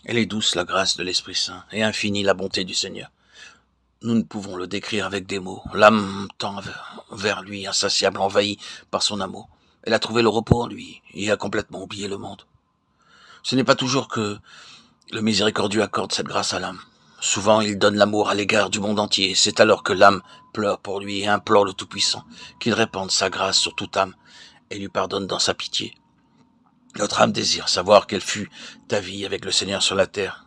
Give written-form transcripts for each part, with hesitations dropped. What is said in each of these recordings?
Elle est douce la grâce de l'Esprit Saint, et infinie la bonté du Seigneur. Nous ne pouvons le décrire avec des mots. L'âme tend vers lui, insatiable, envahie par son amour. Elle a trouvé le repos en lui, et a complètement oublié le monde. Ce n'est pas toujours que le miséricordieux accorde cette grâce à l'âme. Souvent, il donne l'amour à l'égard du monde entier. C'est alors que l'âme pleure pour lui et implore le Tout-Puissant qu'il répande sa grâce sur toute âme et lui pardonne dans sa pitié. Notre âme désire savoir quelle fut ta vie avec le Seigneur sur la terre.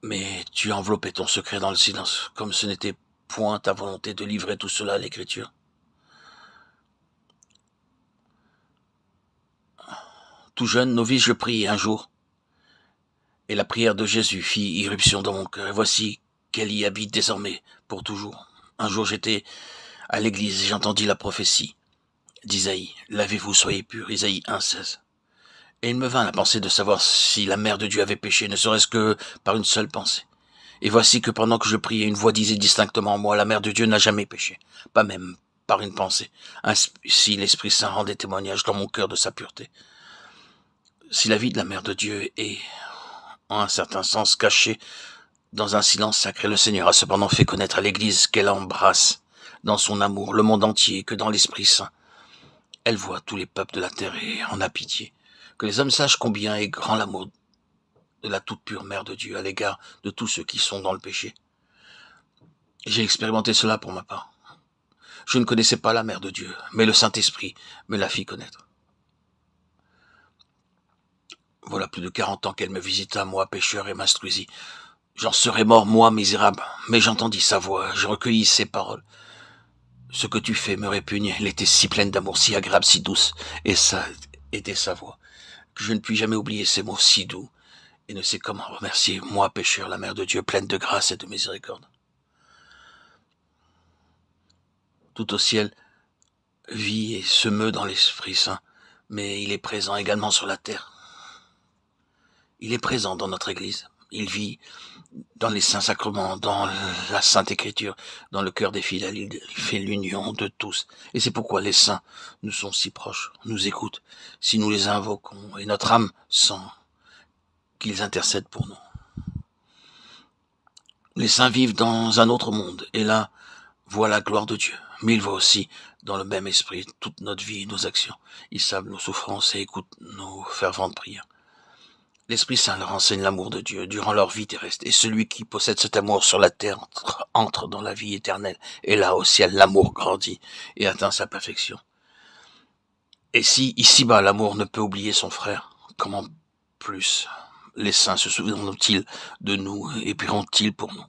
Mais tu as enveloppé ton secret dans le silence, comme ce n'était point ta volonté de livrer tout cela à l'Écriture. Tout jeune, novice, je priai un jour, et la prière de Jésus fit irruption dans mon cœur. Et voici qu'elle y habite désormais, pour toujours. Un jour j'étais à l'église et j'entendis la prophétie d'Isaïe. Lavez-vous, soyez purs, Isaïe 1,16. Et il me vint la pensée de savoir si la mère de Dieu avait péché, ne serait-ce que par une seule pensée. Et voici que pendant que je priais, une voix disait distinctement en moi, la mère de Dieu n'a jamais péché, pas même par une pensée. Ainsi l'Esprit Saint rendait témoignage dans mon cœur de sa pureté. Si la vie de la mère de Dieu est, en un certain sens, cachée dans un silence sacré, le Seigneur a cependant fait connaître à l'Église qu'elle embrasse dans son amour le monde entier, que dans l'Esprit Saint, elle voit tous les peuples de la terre et en a pitié. Que les hommes sachent combien est grand l'amour de la toute pure Mère de Dieu à l'égard de tous ceux qui sont dans le péché. J'ai expérimenté cela pour ma part. Je ne connaissais pas la Mère de Dieu, mais le Saint-Esprit me la fit connaître. Voilà plus de 40 ans qu'elle me visita, moi pécheur, et m'instruisit. J'en serais mort, moi misérable, mais j'entendis sa voix, je recueillis ses paroles. Ce que tu fais me répugne, elle était si pleine d'amour, si agréable, si douce, et ça était sa voix, que je ne puis jamais oublier ces mots si doux, et ne sais comment remercier, moi pécheur, la Mère de Dieu, pleine de grâce et de miséricorde. Tout au ciel vit et se meut dans l'Esprit Saint, mais il est présent également sur la terre. Il est présent dans notre Église. Il vit dans les saints sacrements, dans la Sainte Écriture, dans le cœur des fidèles. Il fait l'union de tous. Et c'est pourquoi les saints nous sont si proches, nous écoutent, si nous les invoquons, et notre âme sent qu'ils intercèdent pour nous. Les saints vivent dans un autre monde, et là, voient la gloire de Dieu. Mais ils voient aussi, dans le même esprit, toute notre vie et nos actions. Ils savent nos souffrances et écoutent nos ferventes prières. L'Esprit Saint leur enseigne l'amour de Dieu durant leur vie terrestre, et celui qui possède cet amour sur la terre entre dans la vie éternelle, et là au ciel l'amour grandit et atteint sa perfection. Et si ici-bas l'amour ne peut oublier son frère, comment plus les saints se souviendront-ils de nous et prieront-ils pour nous?